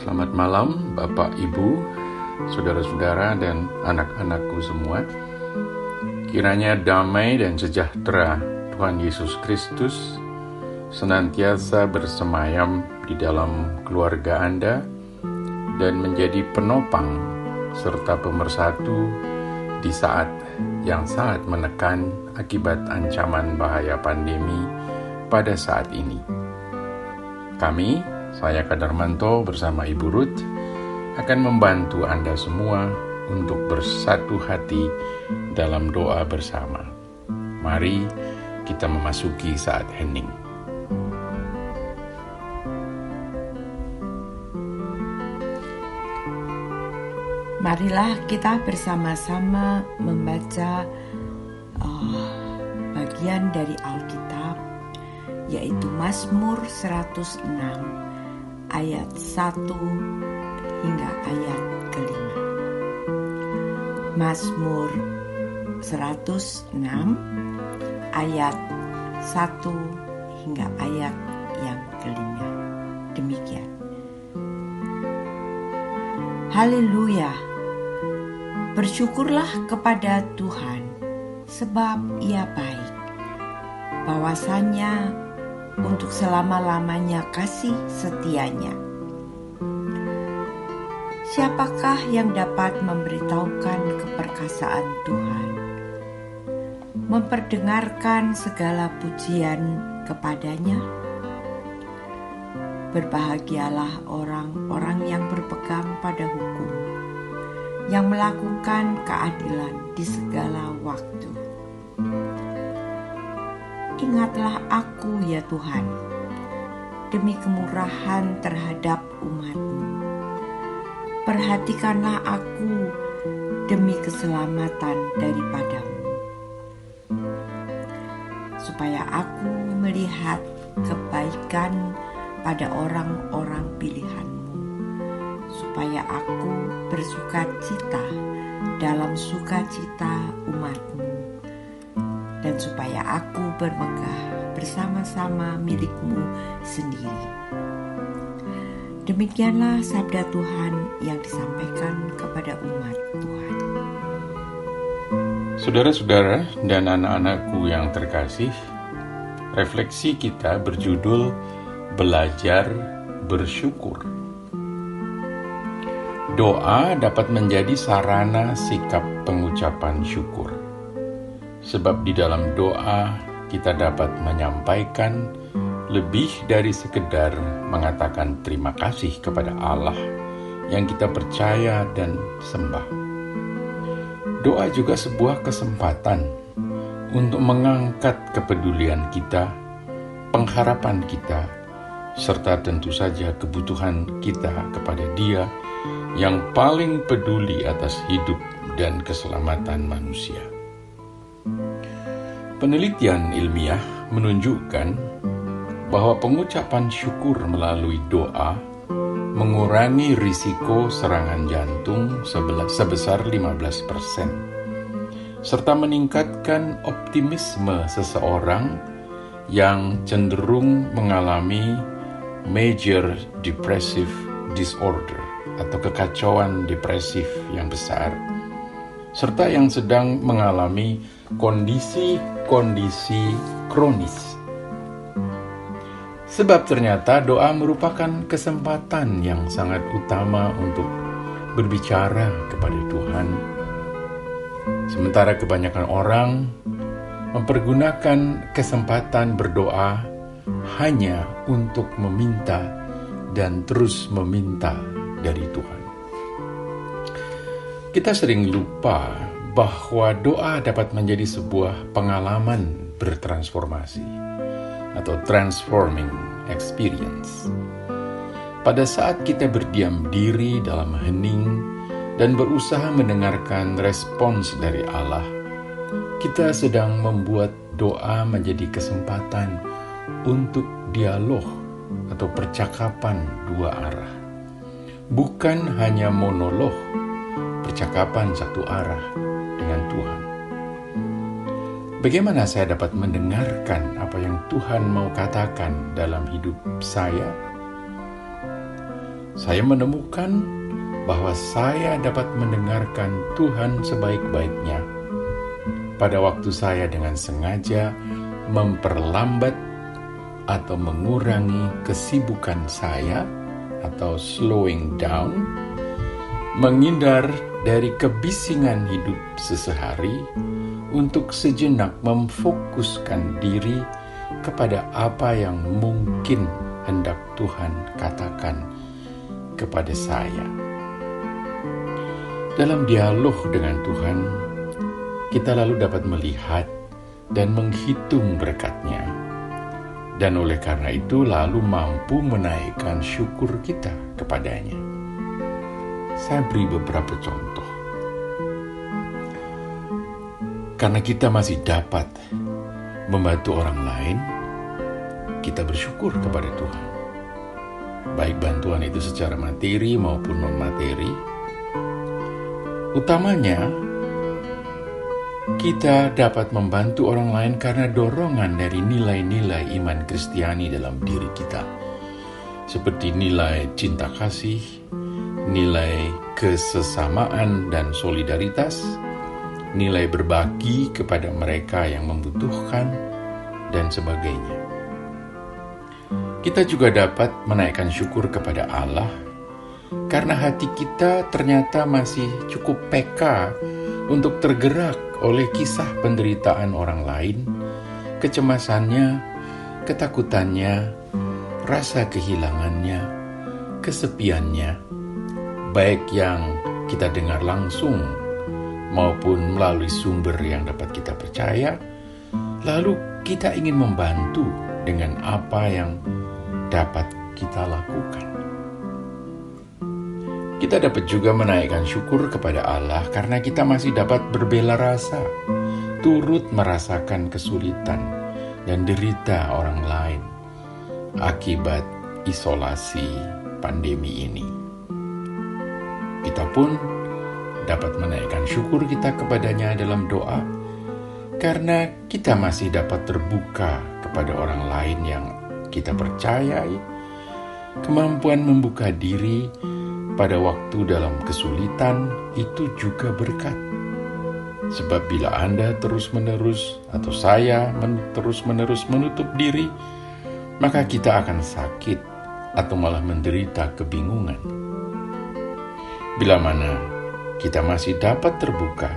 Selamat malam Bapak, Ibu, saudara-saudara dan anak-anakku semua. Kiranya damai dan sejahtera Tuhan Yesus Kristus senantiasa bersemayam di dalam keluarga Anda dan menjadi penopang serta pemersatu di saat yang sangat menekan akibat ancaman bahaya pandemi pada saat ini. Kami, saya Kadarmanto bersama Ibu Ruth, akan membantu Anda semua untuk bersatu hati dalam doa bersama. Mari kita memasuki saat hening. Marilah kita bersama-sama membaca bagian dari Alkitab, yaitu Mazmur 106 ayat 1 hingga ayat ke-5. Mazmur 106 ayat 1 hingga ayat yang ke-5. Demikian. Haleluya. Bersyukurlah kepada Tuhan, sebab Ia baik. Bahwasanya untuk selama-lamanya kasih setianya. Siapakah yang dapat memberitahukan keperkasaan Tuhan, memperdengarkan segala pujian kepadanya? Berbahagialah orang-orang yang berpegang pada hukum, yang melakukan keadilan di segala waktu. Ingatlah aku ya Tuhan, demi kemurahan terhadap umat-Mu. Perhatikanlah aku demi keselamatan daripada-Mu, supaya aku melihat kebaikan pada orang-orang pilihan-Mu, supaya aku bersukacita dalam sukacita umat-Mu, dan supaya aku bermegah bersama-sama milik-Mu sendiri. Demikianlah sabda Tuhan yang disampaikan kepada umat Tuhan. Saudara-saudara dan anak-anakku yang terkasih, refleksi kita berjudul Belajar Bersyukur. Doa dapat menjadi sarana sikap pengucapan syukur. Sebab di dalam doa kita dapat menyampaikan lebih dari sekedar mengatakan terima kasih kepada Allah yang kita percaya dan sembah. Doa juga sebuah kesempatan untuk mengangkat kepedulian kita, pengharapan kita, serta tentu saja kebutuhan kita kepada Dia yang paling peduli atas hidup dan keselamatan manusia. Penelitian ilmiah menunjukkan bahwa pengucapan syukur melalui doa mengurangi risiko serangan jantung sebesar 15%, serta meningkatkan optimisme seseorang yang cenderung mengalami major depressive disorder atau kekacauan depresif yang besar, serta yang sedang mengalami kondisi kronis. Sebab ternyata doa merupakan kesempatan yang sangat utama untuk berbicara kepada Tuhan. Sementara kebanyakan orang mempergunakan kesempatan berdoa hanya untuk meminta dan terus meminta dari Tuhan. Kita sering lupa bahwa doa dapat menjadi sebuah pengalaman bertransformasi atau transforming experience. Pada saat kita berdiam diri dalam hening dan berusaha mendengarkan respons dari Allah, kita sedang membuat doa menjadi kesempatan untuk dialog atau percakapan dua arah. Bukan hanya monolog, percakapan satu arah dengan Tuhan. Bagaimana saya dapat mendengarkan apa yang Tuhan mau katakan dalam hidup saya? Saya menemukan bahwa saya dapat mendengarkan Tuhan sebaik-baiknya pada waktu saya dengan sengaja memperlambat atau mengurangi kesibukan saya atau slowing down, menghindar dari kebisingan hidup sehari-hari untuk sejenak memfokuskan diri kepada apa yang mungkin hendak Tuhan katakan kepada saya. Dalam dialog dengan Tuhan, kita lalu dapat melihat dan menghitung berkat-Nya, dan oleh karena itu lalu mampu menaikkan syukur kita kepadanya. Saya beri beberapa contoh. Karena kita masih dapat membantu orang lain, kita bersyukur kepada Tuhan. Baik bantuan itu secara materi maupun non-materi. Utamanya, kita dapat membantu orang lain karena dorongan dari nilai-nilai iman Kristiani dalam diri kita. Seperti nilai cinta kasih, nilai kesesamaan dan solidaritas, nilai berbagi kepada mereka yang membutuhkan, dan sebagainya. Kita juga dapat menaikkan syukur kepada Allah karena hati kita ternyata masih cukup peka untuk tergerak oleh kisah penderitaan orang lain, kecemasannya, ketakutannya, rasa kehilangannya, kesepiannya, baik yang kita dengar langsung maupun melalui sumber yang dapat kita percaya, lalu kita ingin membantu dengan apa yang dapat kita lakukan. Kita dapat juga menaikkan syukur kepada Allah karena kita masih dapat berbela rasa, turut merasakan kesulitan dan derita orang lain akibat isolasi pandemi ini. Kita pun dapat menaikkan syukur kita kepadanya dalam doa karena kita masih dapat terbuka kepada orang lain yang kita percayai, kemampuan membuka diri pada waktu dalam kesulitan itu juga berkat. Sebab bila Anda terus-menerus atau saya terus-menerus menutup diri, maka kita akan sakit atau malah menderita kebingungan. Bila mana kita masih dapat terbuka,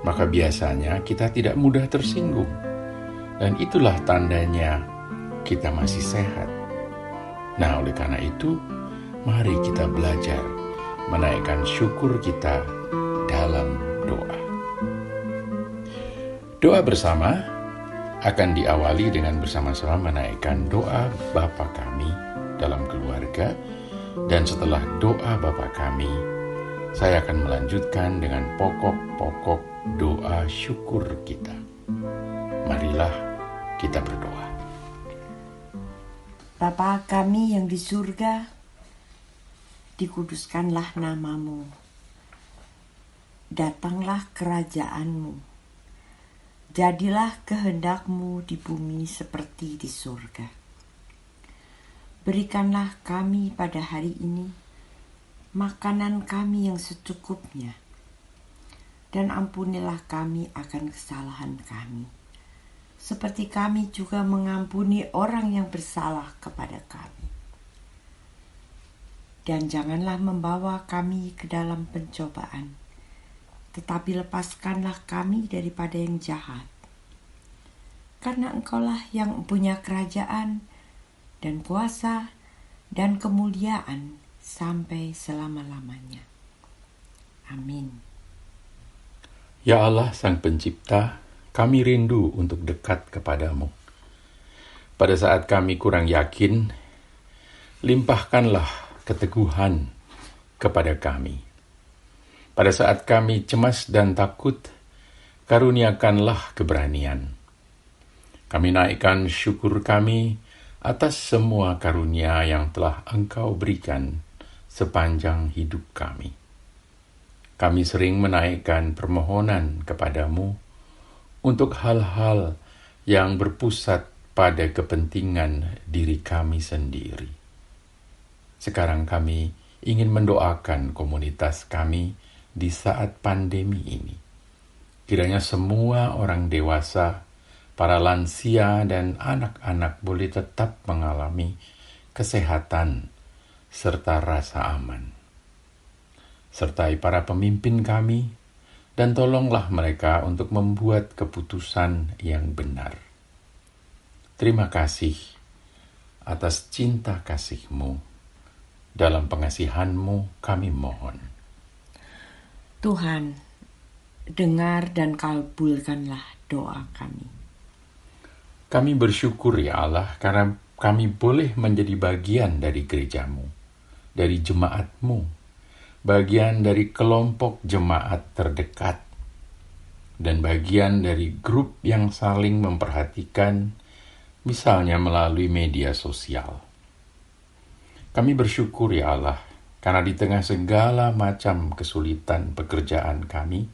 maka biasanya kita tidak mudah tersinggung. Dan itulah tandanya kita masih sehat. Nah, oleh karena itu, mari kita belajar menaikkan syukur kita dalam doa. Doa bersama akan diawali dengan bersama-sama menaikkan doa Bapa Kami dalam keluarga, dan setelah doa Bapa Kami, saya akan melanjutkan dengan pokok-pokok doa syukur kita. Marilah kita berdoa. Bapa kami yang di surga, dikuduskanlah namamu. Datanglah kerajaanmu. Jadilah kehendakmu di bumi seperti di surga. Berikanlah kami pada hari ini makanan kami yang secukupnya, dan ampunilah kami akan kesalahan kami, seperti kami juga mengampuni orang yang bersalah kepada kami. Dan janganlah membawa kami ke dalam pencobaan, tetapi lepaskanlah kami daripada yang jahat. Karena Engkaulah yang punya kerajaan dan kuasa dan kemuliaan sampai selama-lamanya. Amin. Ya Allah Sang Pencipta, kami rindu untuk dekat kepadamu. Pada saat kami kurang yakin, limpahkanlah keteguhan kepada kami. Pada saat kami cemas dan takut, karuniakanlah keberanian. Kami naikkan syukur kami atas semua karunia yang telah Engkau berikan sepanjang hidup kami. Kami sering menaikkan permohonan kepadamu untuk hal-hal yang berpusat pada kepentingan diri kami sendiri. Sekarang kami ingin mendoakan komunitas kami di saat pandemi ini. Kiranya semua orang dewasa, para lansia, dan anak-anak boleh tetap mengalami kesehatan serta rasa aman. Sertai para pemimpin kami, dan tolonglah mereka untuk membuat keputusan yang benar. Terima kasih atas cinta kasih-Mu. Dalam pengasihan-Mu kami mohon. Tuhan, dengar dan kabulkanlah doa kami. Kami bersyukur ya Allah karena kami boleh menjadi bagian dari gereja-Mu, dari jemaat-Mu, bagian dari kelompok jemaat terdekat, dan bagian dari grup yang saling memperhatikan, misalnya melalui media sosial. Kami bersyukur ya Allah, karena di tengah segala macam kesulitan pekerjaan kami,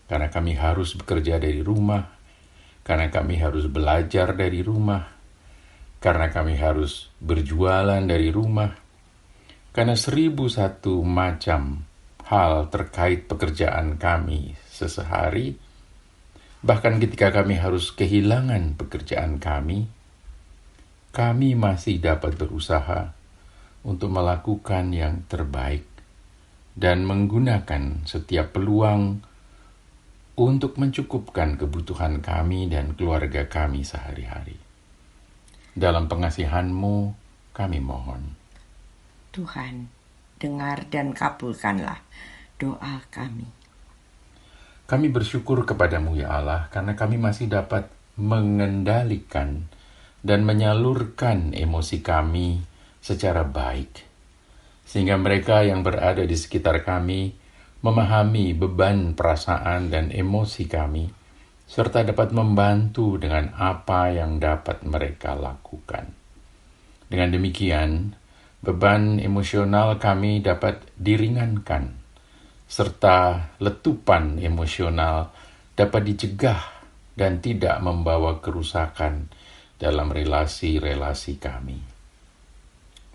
karena kami harus bekerja dari rumah, karena kami harus belajar dari rumah, karena kami harus berjualan dari rumah, karena 1001 macam hal terkait pekerjaan kami sehari, bahkan ketika kami harus kehilangan pekerjaan kami masih dapat berusaha untuk melakukan yang terbaik dan menggunakan setiap peluang untuk mencukupkan kebutuhan kami dan keluarga kami sehari-hari. Dalam pengasihan-Mu kami mohon. Tuhan, dengar dan kabulkanlah doa kami. Kami bersyukur kepadamu ya Allah, karena kami masih dapat mengendalikan dan menyalurkan emosi kami secara baik, sehingga mereka yang berada di sekitar kami memahami beban perasaan dan emosi kami, serta dapat membantu dengan apa yang dapat mereka lakukan. Dengan demikian, beban emosional kami dapat diringankan, serta letupan emosional dapat dicegah dan tidak membawa kerusakan dalam relasi-relasi kami.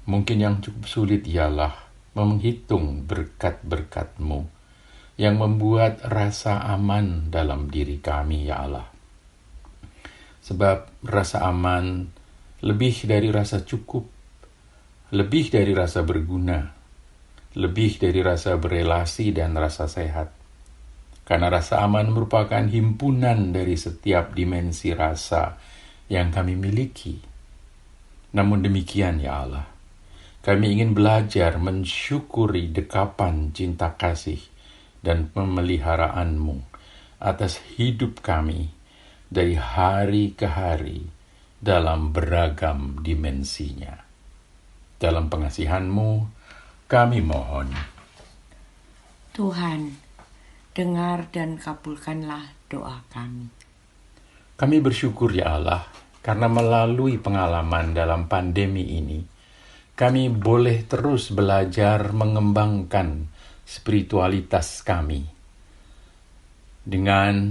Mungkin yang cukup sulit ialah menghitung berkat-berkat-Mu yang membuat rasa aman dalam diri kami, ya Allah. Sebab rasa aman lebih dari rasa cukup, lebih dari rasa berguna, lebih dari rasa berelasi dan rasa sehat. Karena rasa aman merupakan himpunan dari setiap dimensi rasa yang kami miliki. Namun demikian, ya Allah, kami ingin belajar mensyukuri dekapan cinta kasih dan pemeliharaanmu atas hidup kami dari hari ke hari dalam beragam dimensinya. Dalam pengasihan-Mu kami mohon. Tuhan, dengar dan kabulkanlah doa kami. Kami bersyukur ya Allah, karena melalui pengalaman dalam pandemi ini, kami boleh terus belajar mengembangkan spiritualitas kami. Dengan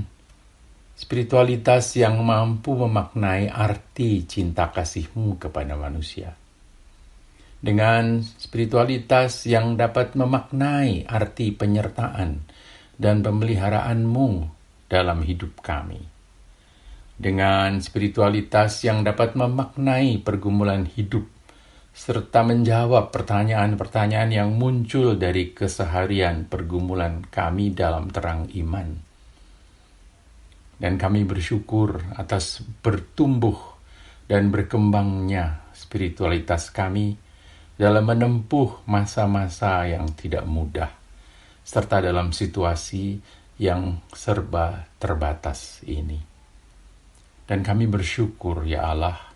spiritualitas yang mampu memaknai arti cinta kasih-Mu kepada manusia. Dengan spiritualitas yang dapat memaknai arti penyertaan dan pemeliharaan-Mu dalam hidup kami. Dengan spiritualitas yang dapat memaknai pergumulan hidup serta menjawab pertanyaan-pertanyaan yang muncul dari keseharian pergumulan kami dalam terang iman. Dan kami bersyukur atas bertumbuh dan berkembangnya spiritualitas kami dalam menempuh masa-masa yang tidak mudah, serta dalam situasi yang serba terbatas ini. Dan kami bersyukur ya Allah,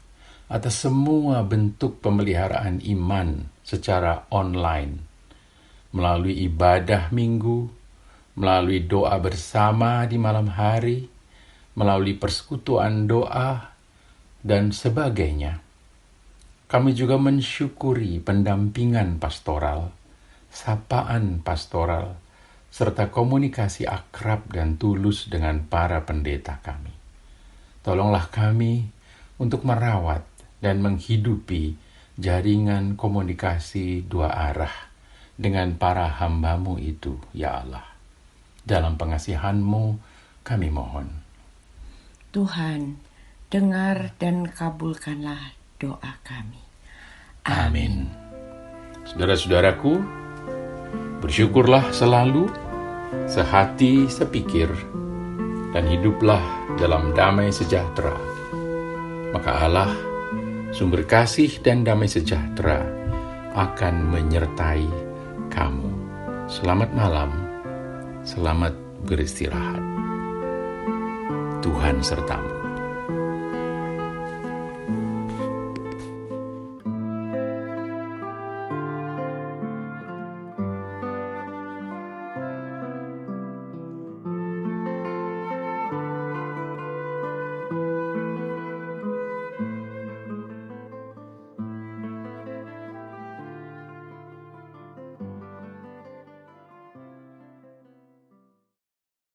atas semua bentuk pemeliharaan iman secara online, melalui ibadah minggu, melalui doa bersama di malam hari, melalui persekutuan doa, dan sebagainya. Kami juga mensyukuri pendampingan pastoral, sapaan pastoral, serta komunikasi akrab dan tulus dengan para pendeta kami. Tolonglah kami untuk merawat dan menghidupi jaringan komunikasi dua arah dengan para hamba-Mu itu, ya Allah. Dalam pengasihan-Mu kami mohon. Tuhan, dengar dan kabulkanlah doa kami. Amin. Saudara-saudaraku, bersyukurlah selalu, sehati sepikir, dan hiduplah dalam damai sejahtera. Maka Allah, sumber kasih dan damai sejahtera, akan menyertai kamu. Selamat malam, selamat beristirahat. Tuhan sertamu.